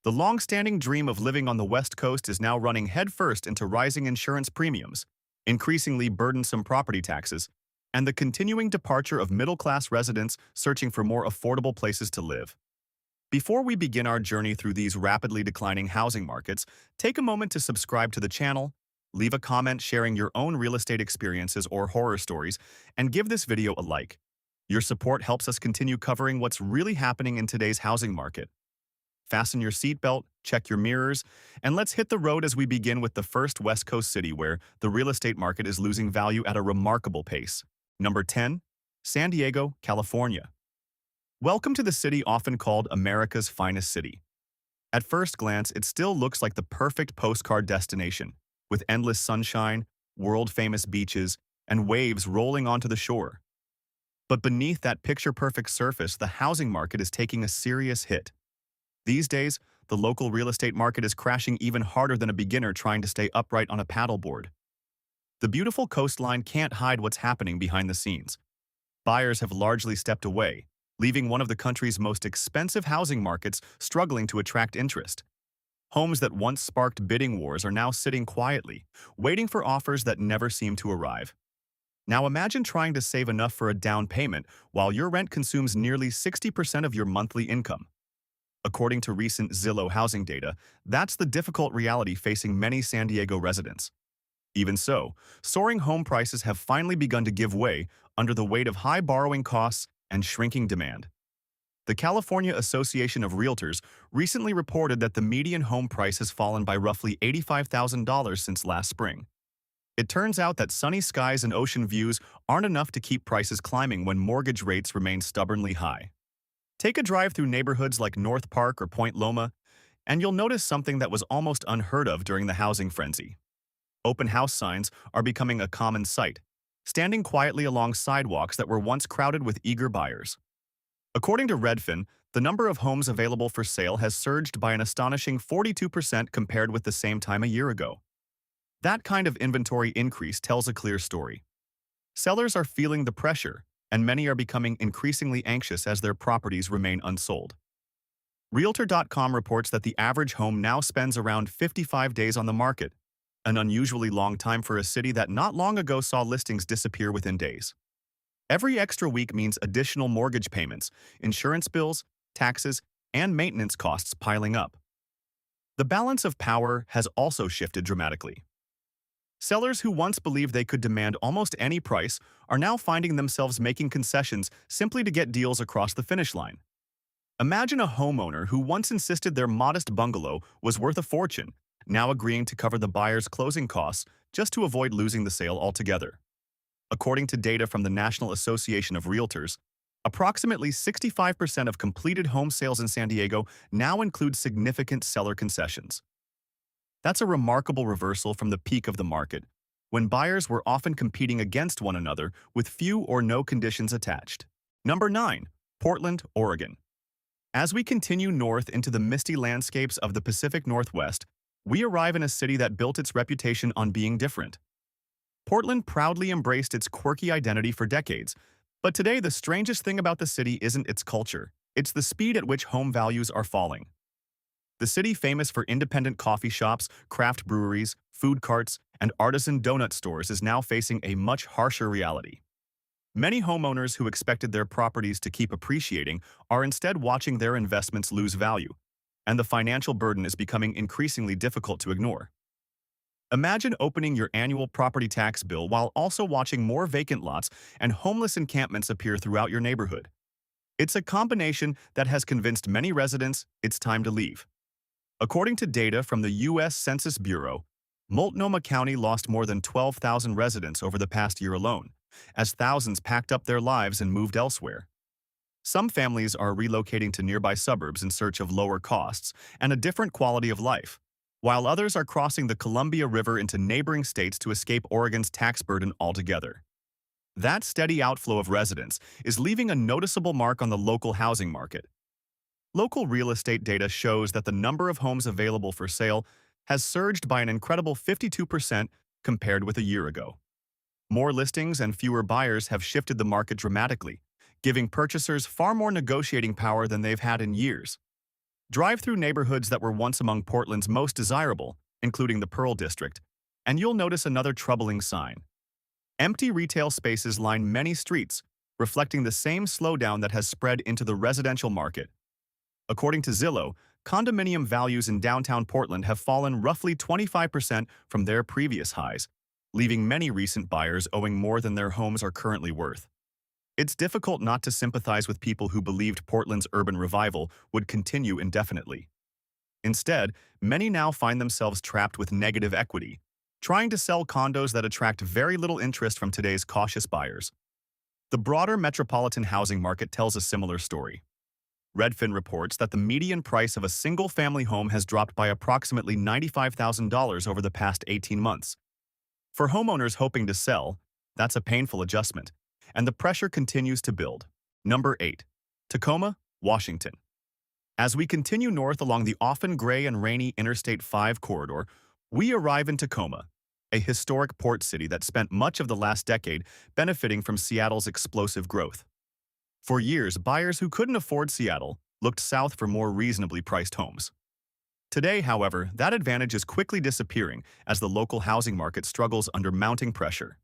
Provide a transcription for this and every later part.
The long-standing dream of living on the West Coast is now running headfirst into rising insurance premiums, increasingly burdensome property taxes, and the continuing departure of middle-class residents searching for more affordable places to live. Before we begin our journey through these rapidly declining housing markets, take a moment to subscribe to the channel, leave a comment sharing your own real estate experiences or horror stories, and give this video a like. Your support helps us continue covering what's really happening in today's housing market. Fasten your seatbelt, check your mirrors, and let's hit the road as we begin with the first West Coast city where the real estate market is losing value at a remarkable pace. Number 10. San Diego, California. Welcome to the city often called America's finest city. At first glance, it still looks like the perfect postcard destination, with endless sunshine, world-famous beaches, and waves rolling onto the shore. But beneath that picture-perfect surface, the housing market is taking a serious hit. These days, the local real estate market is crashing even harder than a beginner trying to stay upright on a paddleboard. The beautiful coastline can't hide what's happening behind the scenes. Buyers have largely stepped away, leaving one of the country's most expensive housing markets struggling to attract interest. Homes that once sparked bidding wars are now sitting quietly, waiting for offers that never seem to arrive. Now imagine trying to save enough for a down payment while your rent consumes nearly 60% of your monthly income. According to recent Zillow housing data, that's the difficult reality facing many San Diego residents. Even so, soaring home prices have finally begun to give way under the weight of high borrowing costs and shrinking demand. The California Association of Realtors recently reported that the median home price has fallen by roughly $85,000 since last spring. It turns out that sunny skies and ocean views aren't enough to keep prices climbing when mortgage rates remain stubbornly high. Take a drive through neighborhoods like North Park or Point Loma, and you'll notice something that was almost unheard of during the housing frenzy. Open house signs are becoming a common sight, standing quietly along sidewalks that were once crowded with eager buyers. According to Redfin, the number of homes available for sale has surged by an astonishing 42% compared with the same time a year ago. That kind of inventory increase tells a clear story. Sellers are feeling the pressure, and many are becoming increasingly anxious as their properties remain unsold. Realtor.com reports that the average home now spends around 55 days on the market, an unusually long time for a city that not long ago saw listings disappear within days. Every extra week means additional mortgage payments, insurance bills, taxes, and maintenance costs piling up. The balance of power has also shifted dramatically. Sellers who once believed they could demand almost any price are now finding themselves making concessions simply to get deals across the finish line. Imagine a homeowner who once insisted their modest bungalow was worth a fortune, now agreeing to cover the buyer's closing costs just to avoid losing the sale altogether. According to data from the National Association of Realtors, approximately 65% of completed home sales in San Diego now include significant seller concessions. That's a remarkable reversal from the peak of the market, when buyers were often competing against one another with few or no conditions attached. Number 9. Portland, Oregon. As we continue north into the misty landscapes of the Pacific Northwest, we arrive in a city that built its reputation on being different. Portland proudly embraced its quirky identity for decades, but today the strangest thing about the city isn't its culture, it's the speed at which home values are falling. The city, famous for independent coffee shops, craft breweries, food carts, and artisan donut stores, is now facing a much harsher reality. Many homeowners who expected their properties to keep appreciating are instead watching their investments lose value, and the financial burden is becoming increasingly difficult to ignore. Imagine opening your annual property tax bill while also watching more vacant lots and homeless encampments appear throughout your neighborhood. It's a combination that has convinced many residents it's time to leave. According to data from the U.S. Census Bureau, Multnomah County lost more than 12,000 residents over the past year alone, as thousands packed up their lives and moved elsewhere. Some families are relocating to nearby suburbs in search of lower costs and a different quality of life, while others are crossing the Columbia River into neighboring states to escape Oregon's tax burden altogether. That steady outflow of residents is leaving a noticeable mark on the local housing market. Local real estate data shows that the number of homes available for sale has surged by an incredible 52% compared with a year ago. More listings and fewer buyers have shifted the market dramatically, giving purchasers far more negotiating power than they've had in years. Drive through neighborhoods that were once among Portland's most desirable, including the Pearl District, and you'll notice another troubling sign. Empty retail spaces line many streets, reflecting the same slowdown that has spread into the residential market. According to Zillow, condominium values in downtown Portland have fallen roughly 25% from their previous highs, leaving many recent buyers owing more than their homes are currently worth. It's difficult not to sympathize with people who believed Portland's urban revival would continue indefinitely. Instead, many now find themselves trapped with negative equity, trying to sell condos that attract very little interest from today's cautious buyers. The broader metropolitan housing market tells a similar story. Redfin reports that the median price of a single-family home has dropped by approximately $95,000 over the past 18 months. For homeowners hoping to sell, that's a painful adjustment, and the pressure continues to build. Number 8. Tacoma, Washington. As we continue north along the often gray and rainy Interstate 5 corridor, we arrive in Tacoma, a historic port city that spent much of the last decade benefiting from Seattle's explosive growth. For years, buyers who couldn't afford Seattle looked south for more reasonably priced homes. Today, however, that advantage is quickly disappearing as the local housing market struggles under mounting pressure.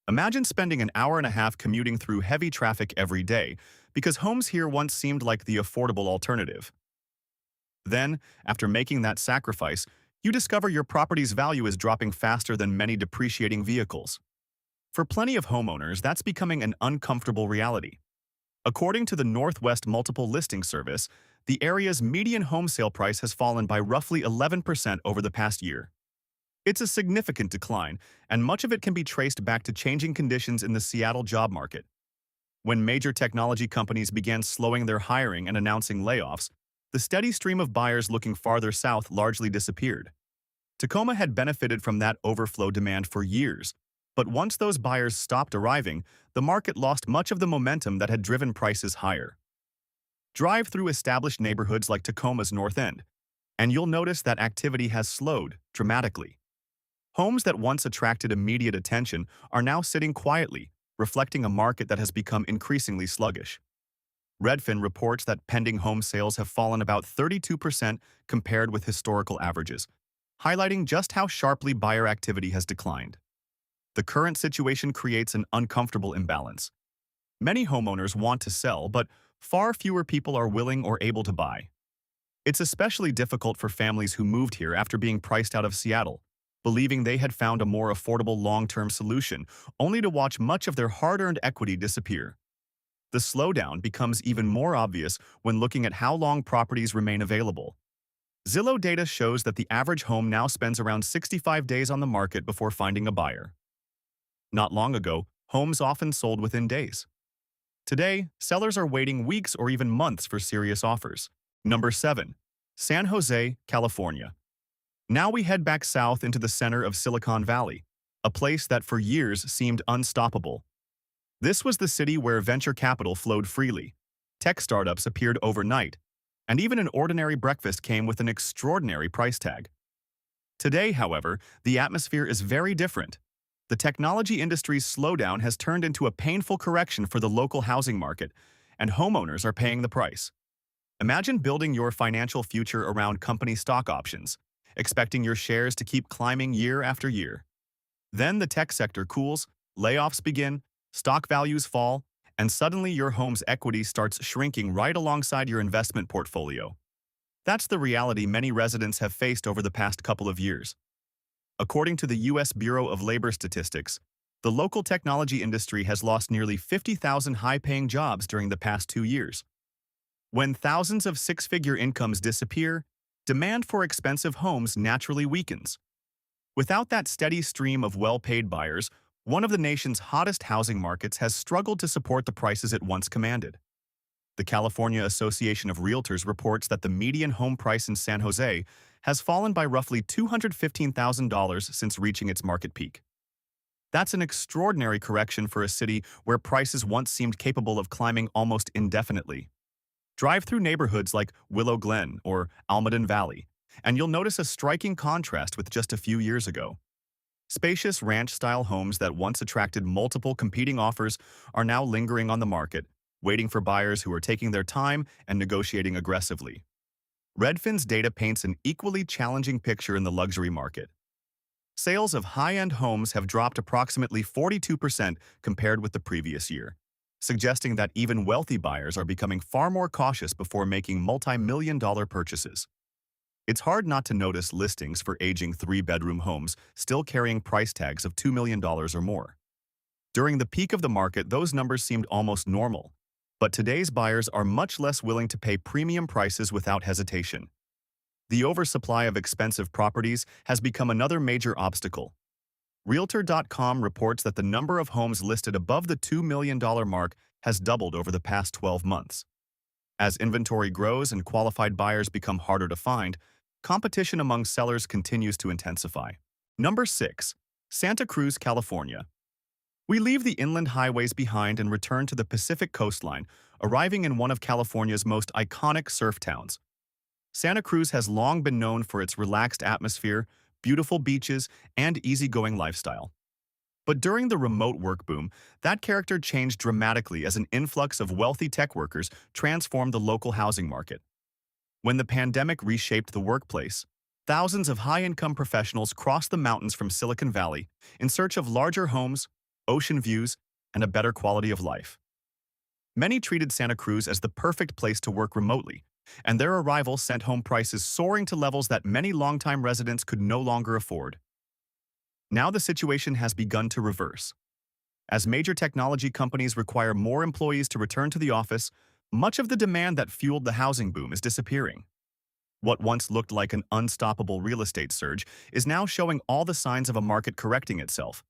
Imagine spending an hour and a half commuting through heavy traffic every day because homes here once seemed like the affordable alternative. Then, after making that sacrifice, you discover your property's value is dropping faster than many depreciating vehicles. For plenty of homeowners, that's becoming an uncomfortable reality. According to the Northwest Multiple Listing Service, the area's median home sale price has fallen by roughly 11% over the past year. It's a significant decline, and much of it can be traced back to changing conditions in the Seattle job market. When major technology companies began slowing their hiring and announcing layoffs, the steady stream of buyers looking farther south largely disappeared. Tacoma had benefited from that overflow demand for years, but once those buyers stopped arriving, the market lost much of the momentum that had driven prices higher. Drive through established neighborhoods like Tacoma's North End, and you'll notice that activity has slowed dramatically. Homes that once attracted immediate attention are now sitting quietly, reflecting a market that has become increasingly sluggish. Redfin reports that pending home sales have fallen about 32% compared with historical averages, highlighting just how sharply buyer activity has declined. The current situation creates an uncomfortable imbalance. Many homeowners want to sell, but far fewer people are willing or able to buy. It's especially difficult for families who moved here after being priced out of Seattle, believing they had found a more affordable long-term solution, only to watch much of their hard-earned equity disappear. The slowdown becomes even more obvious when looking at how long properties remain available. Zillow data shows that the average home now spends around 65 days on the market before finding a buyer. Not long ago, homes often sold within days. Today, sellers are waiting weeks or even months for serious offers. Number 7. San Jose, California. Now we head back south into the center of Silicon Valley, a place that for years seemed unstoppable. This was the city where venture capital flowed freely. Tech startups appeared overnight, and even an ordinary breakfast came with an extraordinary price tag. Today, however, the atmosphere is very different. The technology industry's slowdown has turned into a painful correction for the local housing market, and homeowners are paying the price. Imagine building your financial future around company stock options, expecting your shares to keep climbing year after year. Then the tech sector cools, layoffs begin, stock values fall, and suddenly your home's equity starts shrinking right alongside your investment portfolio. That's the reality many residents have faced over the past couple of years. According to the U.S. Bureau of Labor Statistics, the local technology industry has lost nearly 50,000 high-paying jobs during the past 2 years. When thousands of six-figure incomes disappear, demand for expensive homes naturally weakens. Without that steady stream of well-paid buyers, one of the nation's hottest housing markets has struggled to support the prices it once commanded. The California Association of Realtors reports that the median home price in San Jose has fallen by roughly $215,000 since reaching its market peak. That's an extraordinary correction for a city where prices once seemed capable of climbing almost indefinitely. Drive through neighborhoods like Willow Glen or Almaden Valley, and you'll notice a striking contrast with just a few years ago. Spacious ranch-style homes that once attracted multiple competing offers are now lingering on the market, waiting for buyers who are taking their time and negotiating aggressively. Redfin's data paints an equally challenging picture in the luxury market. Sales of high-end homes have dropped approximately 42% compared with the previous year, suggesting that even wealthy buyers are becoming far more cautious before making multi-million-dollar purchases. It's hard not to notice listings for aging three-bedroom homes still carrying price tags of $2 million or more. During the peak of the market, those numbers seemed almost normal, but today's buyers are much less willing to pay premium prices without hesitation. The oversupply of expensive properties has become another major obstacle. Realtor.com reports that the number of homes listed above the $2 million mark has doubled over the past 12 months. As inventory grows and qualified buyers become harder to find, competition among sellers continues to intensify. Number 6. Santa Cruz, California. We leave the inland highways behind and return to the Pacific coastline, arriving in one of California's most iconic surf towns. Santa Cruz has long been known for its relaxed atmosphere, beautiful beaches, and easygoing lifestyle. But during the remote work boom, that character changed dramatically as an influx of wealthy tech workers transformed the local housing market. When the pandemic reshaped the workplace, thousands of high-income professionals crossed the mountains from Silicon Valley in search of larger homes, ocean views, and a better quality of life. Many treated Santa Cruz as the perfect place to work remotely, and their arrival sent home prices soaring to levels that many longtime residents could no longer afford. Now the situation has begun to reverse. As major technology companies require more employees to return to the office, much of the demand that fueled the housing boom is disappearing. What once looked like an unstoppable real estate surge is now showing all the signs of a market correcting itself.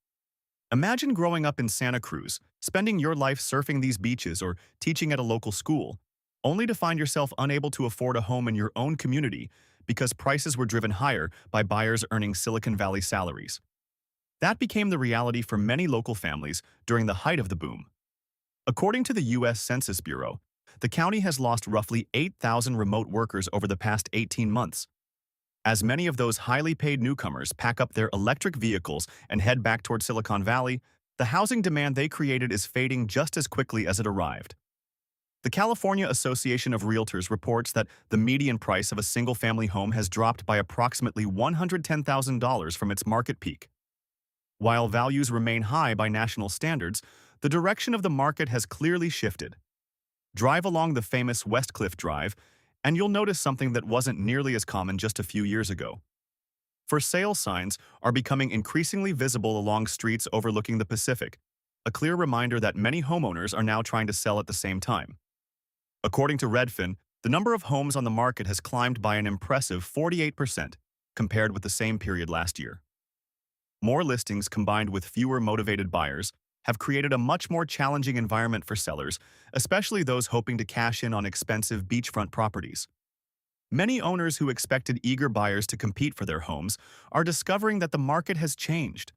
Imagine growing up in Santa Cruz, spending your life surfing these beaches or teaching at a local school, only to find yourself unable to afford a home in your own community because prices were driven higher by buyers earning Silicon Valley salaries. That became the reality for many local families during the height of the boom. According to the U.S. Census Bureau, the county has lost roughly 8,000 remote workers over the past 18 months. As many of those highly paid newcomers pack up their electric vehicles and head back toward Silicon Valley, the housing demand they created is fading just as quickly as it arrived. The California Association of Realtors reports that the median price of a single-family home has dropped by approximately $110,000 from its market peak. While values remain high by national standards, the direction of the market has clearly shifted. Drive along the famous Westcliff Drive, and you'll notice something that wasn't nearly as common just a few years ago. For sale signs are becoming increasingly visible along streets overlooking the Pacific, a clear reminder that many homeowners are now trying to sell at the same time. According to Redfin, the number of homes on the market has climbed by an impressive 48% compared with the same period last year. More listings combined with fewer motivated buyers have created a much more challenging environment for sellers, especially those hoping to cash in on expensive beachfront properties. Many owners who expected eager buyers to compete for their homes are discovering that the market has changed.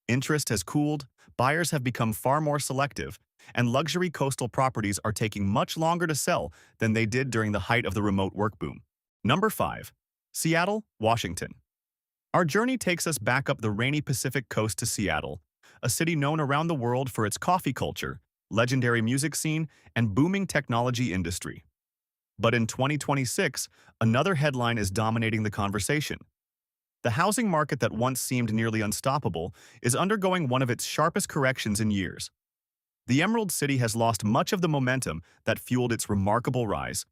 Interest has cooled, buyers have become far more selective, and luxury coastal properties are taking much longer to sell than they did during the height of the remote work boom. Number 5. Seattle, Washington. Our journey takes us back up the rainy Pacific coast to Seattle, a city known around the world for its coffee culture, legendary music scene, and booming technology industry. But in 2026, another headline is dominating the conversation. The housing market that once seemed nearly unstoppable is undergoing one of its sharpest corrections in years. The Emerald City has lost much of the momentum that fueled its remarkable rise.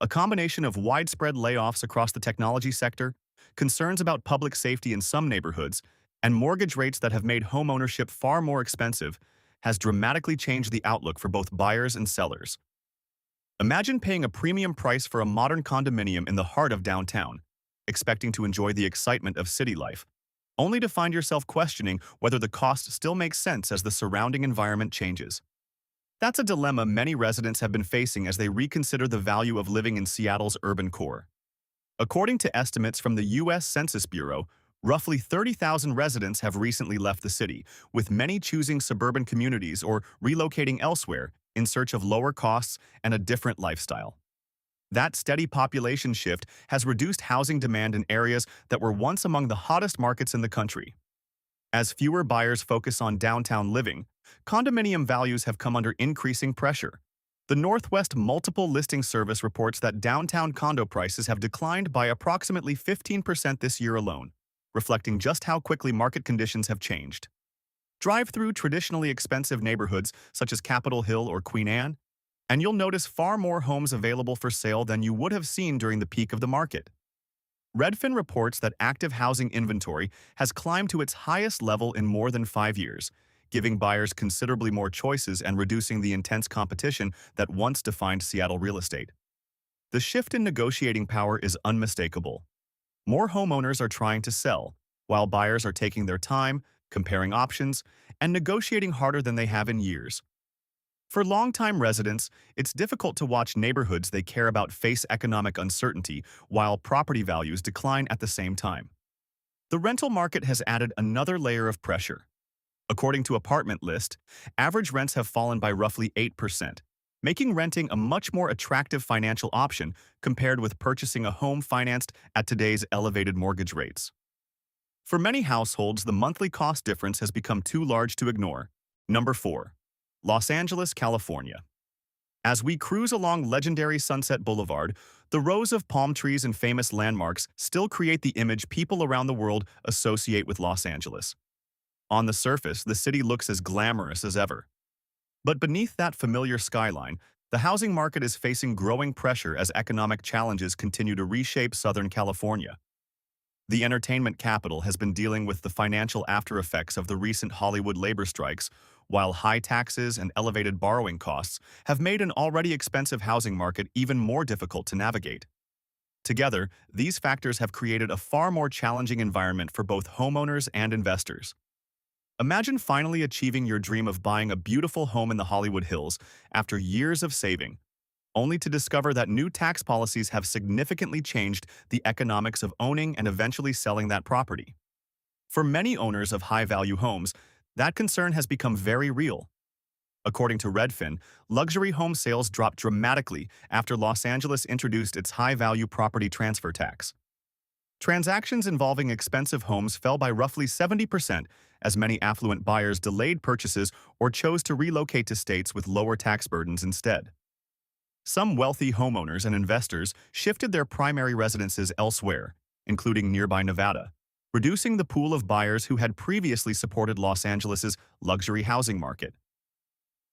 A combination of widespread layoffs across the technology sector, concerns about public safety in some neighborhoods, and mortgage rates that have made homeownership far more expensive has dramatically changed the outlook for both buyers and sellers. Imagine paying a premium price for a modern condominium in the heart of downtown, expecting to enjoy the excitement of city life, only to find yourself questioning whether the cost still makes sense as the surrounding environment changes. That's a dilemma many residents have been facing as they reconsider the value of living in Seattle's urban core. According to estimates from the U.S. Census Bureau, roughly 30,000 residents have recently left the city, with many choosing suburban communities or relocating elsewhere in search of lower costs and a different lifestyle. That steady population shift has reduced housing demand in areas that were once among the hottest markets in the country. As fewer buyers focus on downtown living, condominium values have come under increasing pressure. The Northwest Multiple Listing Service reports that downtown condo prices have declined by approximately 15% this year alone, reflecting just how quickly market conditions have changed. Drive through traditionally expensive neighborhoods such as Capitol Hill or Queen Anne, and you'll notice far more homes available for sale than you would have seen during the peak of the market. Redfin reports that active housing inventory has climbed to its highest level in more than 5 years, giving buyers considerably more choices and reducing the intense competition that once defined Seattle real estate. The shift in negotiating power is unmistakable. More homeowners are trying to sell, while buyers are taking their time, comparing options, and negotiating harder than they have in years. For longtime residents, it's difficult to watch neighborhoods they care about face economic uncertainty while property values decline at the same time. The rental market has added another layer of pressure. According to Apartment List, average rents have fallen by roughly 8%, making renting a much more attractive financial option compared with purchasing a home financed at today's elevated mortgage rates. For many households, the monthly cost difference has become too large to ignore. Number 4. Los Angeles, California. As we cruise along legendary Sunset Boulevard, the rows of palm trees and famous landmarks still create the image people around the world associate with Los Angeles. On the surface, the city looks as glamorous as ever. But beneath that familiar skyline, the housing market is facing growing pressure as economic challenges continue to reshape Southern California. The entertainment capital has been dealing with the financial aftereffects of the recent Hollywood labor strikes, while high taxes and elevated borrowing costs have made an already expensive housing market even more difficult to navigate. Together, these factors have created a far more challenging environment for both homeowners and investors. Imagine finally achieving your dream of buying a beautiful home in the Hollywood Hills after years of saving, only to discover that new tax policies have significantly changed the economics of owning and eventually selling that property. For many owners of high-value homes, that concern has become very real. According to Redfin, luxury home sales dropped dramatically after Los Angeles introduced its high-value property transfer tax. Transactions involving expensive homes fell by roughly 70% as many affluent buyers delayed purchases or chose to relocate to states with lower tax burdens instead. Some wealthy homeowners and investors shifted their primary residences elsewhere, including nearby Nevada, reducing the pool of buyers who had previously supported Los Angeles's luxury housing market.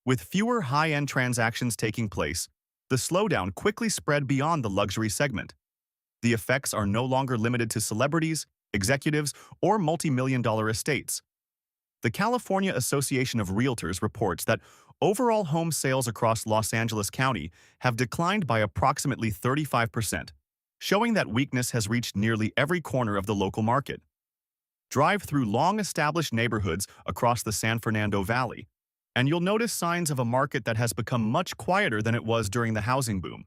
With fewer high-end transactions taking place, the slowdown quickly spread beyond the luxury segment. The effects are no longer limited to celebrities, executives, or multi-million-dollar estates. The California Association of Realtors reports that overall home sales across Los Angeles County have declined by approximately 35%, showing that weakness has reached nearly every corner of the local market. Drive through long-established neighborhoods across the San Fernando Valley, and you'll notice signs of a market that has become much quieter than it was during the housing boom.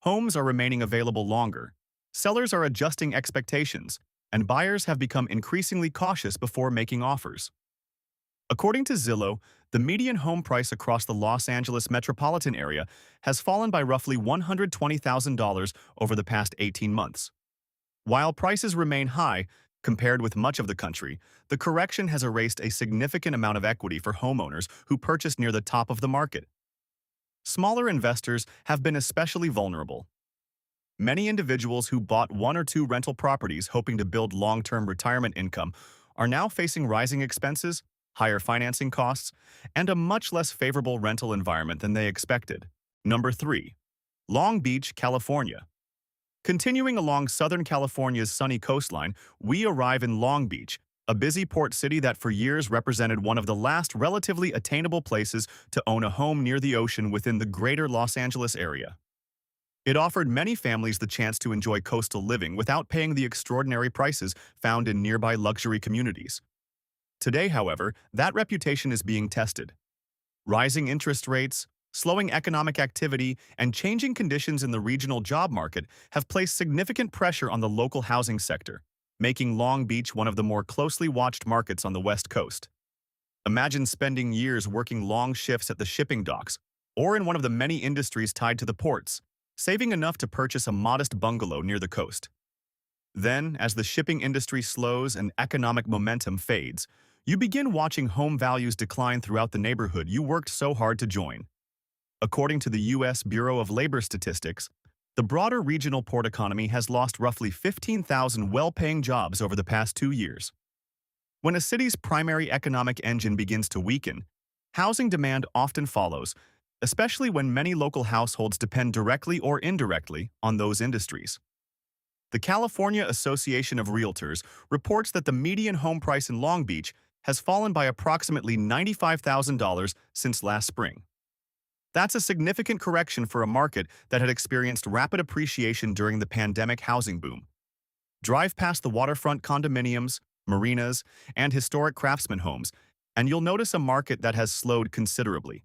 Homes are remaining available longer, sellers are adjusting expectations, and buyers have become increasingly cautious before making offers. According to Zillow, the median home price across the Los Angeles metropolitan area has fallen by roughly $120,000 over the past 18 months. While prices remain high, compared with much of the country, the correction has erased a significant amount of equity for homeowners who purchased near the top of the market. Smaller investors have been especially vulnerable. Many individuals who bought one or two rental properties hoping to build long-term retirement income are now facing rising expenses, higher financing costs, and a much less favorable rental environment than they expected. Number 3. Long Beach, California. Continuing along Southern California's sunny coastline, we arrive in Long Beach, a busy port city that for years represented one of the last relatively attainable places to own a home near the ocean within the greater Los Angeles area. It offered many families the chance to enjoy coastal living without paying the extraordinary prices found in nearby luxury communities. Today, however, that reputation is being tested. Rising interest rates, slowing economic activity, and changing conditions in the regional job market have placed significant pressure on the local housing sector, making Long Beach one of the more closely watched markets on the West Coast. Imagine spending years working long shifts at the shipping docks or in one of the many industries tied to the ports, saving enough to purchase a modest bungalow near the coast. Then, as the shipping industry slows and economic momentum fades, you begin watching home values decline throughout the neighborhood you worked so hard to join. According to the U.S. Bureau of Labor Statistics, the broader regional port economy has lost roughly 15,000 well-paying jobs over the past 2 years. When a city's primary economic engine begins to weaken, housing demand often follows, especially when many local households depend directly or indirectly on those industries. The California Association of Realtors reports that the median home price in Long Beach has fallen by approximately $95,000 since last spring. That's a significant correction for a market that had experienced rapid appreciation during the pandemic housing boom. Drive past the waterfront condominiums, marinas, and historic craftsman homes, and you'll notice a market that has slowed considerably.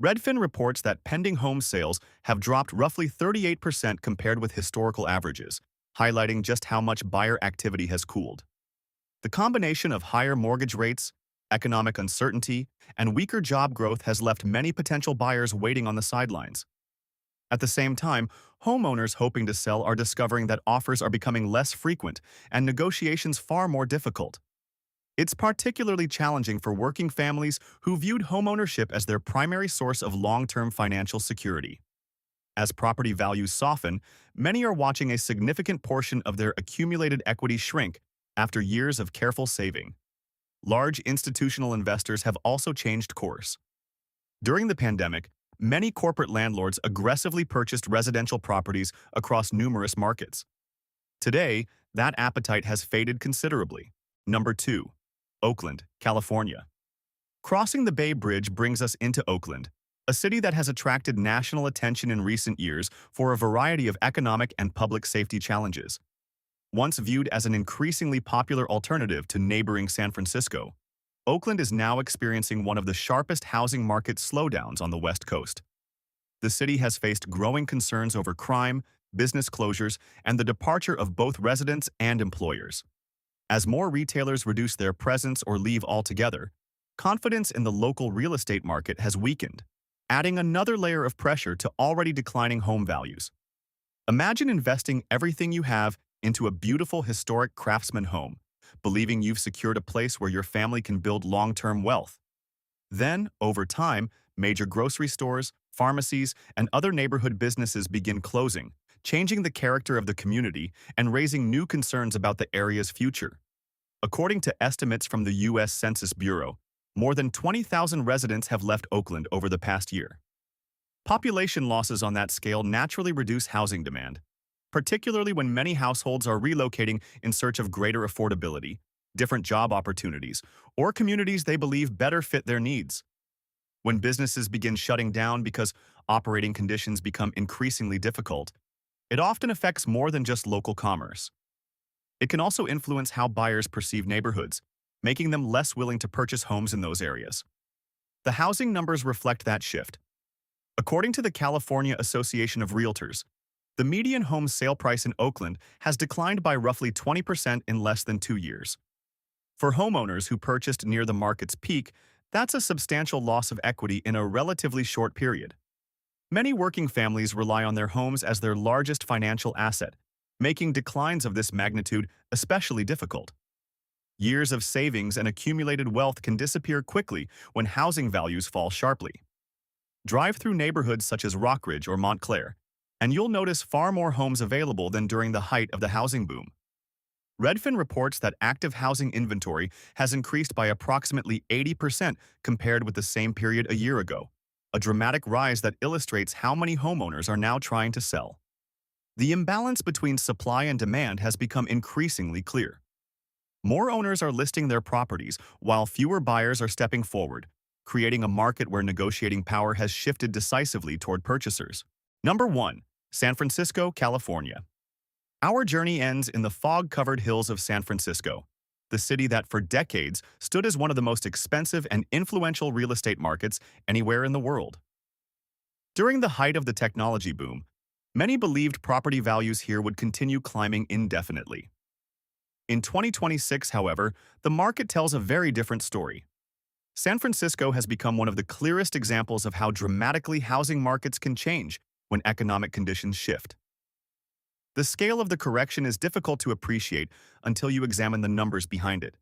Redfin reports that pending home sales have dropped roughly 38% compared with historical averages, highlighting just how much buyer activity has cooled. The combination of higher mortgage rates, economic uncertainty, and weaker job growth has left many potential buyers waiting on the sidelines. At the same time, homeowners hoping to sell are discovering that offers are becoming less frequent and negotiations far more difficult. It's particularly challenging for working families who viewed homeownership as their primary source of long-term financial security. As property values soften, many are watching a significant portion of their accumulated equity shrink after years of careful saving. Large institutional investors have also changed course. During the pandemic, many corporate landlords aggressively purchased residential properties across numerous markets. Today, that appetite has faded considerably. Number 2. Oakland, California. Crossing the Bay Bridge brings us into Oakland, a city that has attracted national attention in recent years for a variety of economic and public safety challenges. Once viewed as an increasingly popular alternative to neighboring San Francisco, Oakland is now experiencing one of the sharpest housing market slowdowns on the West Coast. The city has faced growing concerns over crime, business closures, and the departure of both residents and employers. As more retailers reduce their presence or leave altogether, confidence in the local real estate market has weakened, adding another layer of pressure to already declining home values. Imagine investing everything you have into a beautiful historic craftsman home, believing you've secured a place where your family can build long-term wealth. Then, over time, major grocery stores, pharmacies, and other neighborhood businesses begin closing, changing the character of the community and raising new concerns about the area's future. According to estimates from the U.S. Census Bureau, more than 20,000 residents have left Oakland over the past year. Population losses on that scale naturally reduce housing demand, particularly when many households are relocating in search of greater affordability, different job opportunities, or communities they believe better fit their needs. When businesses begin shutting down because operating conditions become increasingly difficult, it often affects more than just local commerce. It can also influence how buyers perceive neighborhoods, making them less willing to purchase homes in those areas. The housing numbers reflect that shift. According to the California Association of Realtors, the median home sale price in Oakland has declined by roughly 20% in less than 2 years. For homeowners who purchased near the market's peak, that's a substantial loss of equity in a relatively short period. Many working families rely on their homes as their largest financial asset, making declines of this magnitude especially difficult. Years of savings and accumulated wealth can disappear quickly when housing values fall sharply. Drive through neighborhoods such as Rockridge or Montclair, and you'll notice far more homes available than during the height of the housing boom. Redfin reports that active housing inventory has increased by approximately 80% compared with the same period a year ago, a dramatic rise that illustrates how many homeowners are now trying to sell. The imbalance between supply and demand has become increasingly clear. More owners are listing their properties, while fewer buyers are stepping forward, creating a market where negotiating power has shifted decisively toward purchasers. Number 1. San Francisco, California. Our journey ends in the fog-covered hills of San Francisco, the city that for decades stood as one of the most expensive and influential real estate markets anywhere in the world. During the height of the technology boom, many believed property values here would continue climbing indefinitely. In 2026, however, the market tells a very different story. San Francisco has become one of the clearest examples of how dramatically housing markets can change when economic conditions shift. The scale of the correction is difficult to appreciate until you examine the numbers behind it.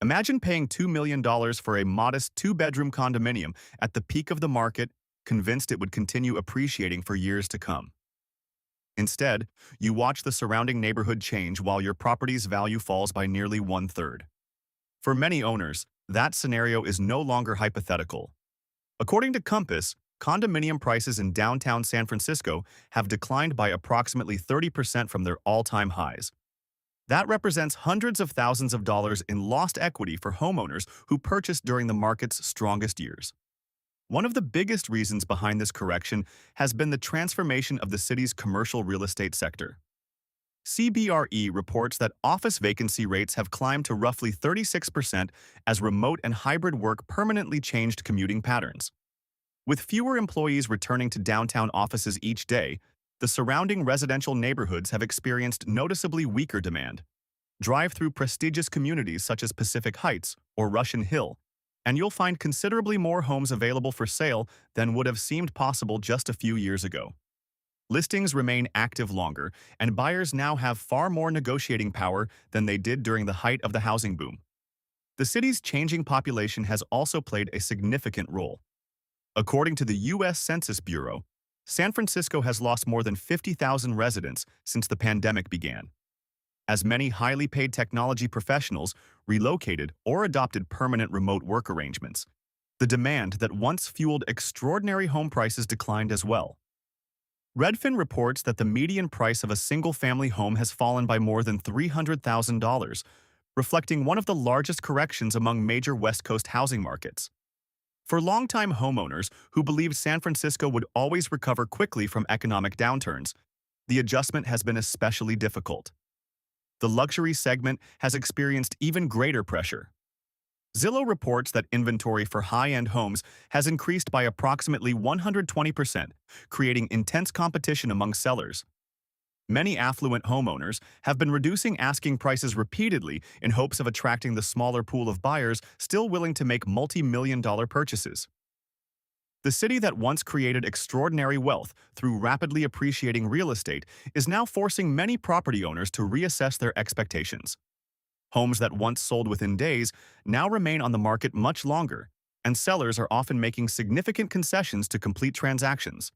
Imagine paying $2 million for a modest 2-bedroom condominium at the peak of the market convinced it would continue appreciating for years to come. Instead, you watch the surrounding neighborhood change while your property's value falls by nearly one-third. For many owners, that scenario is no longer hypothetical. According to Compass, condominium prices in downtown San Francisco have declined by approximately 30% from their all-time highs. That represents hundreds of thousands of dollars in lost equity for homeowners who purchased during the market's strongest years. One of the biggest reasons behind this correction has been the transformation of the city's commercial real estate sector. CBRE reports that office vacancy rates have climbed to roughly 36% as remote and hybrid work permanently changed commuting patterns. With fewer employees returning to downtown offices each day, the surrounding residential neighborhoods have experienced noticeably weaker demand. Drive through prestigious communities such as Pacific Heights or Russian Hill, and you'll find considerably more homes available for sale than would have seemed possible just a few years ago. Listings remain active longer, and buyers now have far more negotiating power than they did during the height of the housing boom. The city's changing population has also played a significant role. According to the U.S. Census Bureau, San Francisco has lost more than 50,000 residents since the pandemic began. As many highly paid technology professionals relocated or adopted permanent remote work arrangements, the demand that once fueled extraordinary home prices declined as well. Redfin reports that the median price of a single-family home has fallen by more than $300,000, reflecting one of the largest corrections among major West Coast housing markets. For longtime homeowners who believed San Francisco would always recover quickly from economic downturns, the adjustment has been especially difficult. The luxury segment has experienced even greater pressure. Zillow reports that inventory for high-end homes has increased by approximately 120%, creating intense competition among sellers. Many affluent homeowners have been reducing asking prices repeatedly in hopes of attracting the smaller pool of buyers still willing to make multi-million-dollar purchases. The city that once created extraordinary wealth through rapidly appreciating real estate is now forcing many property owners to reassess their expectations. Homes that once sold within days now remain on the market much longer, and sellers are often making significant concessions to complete transactions.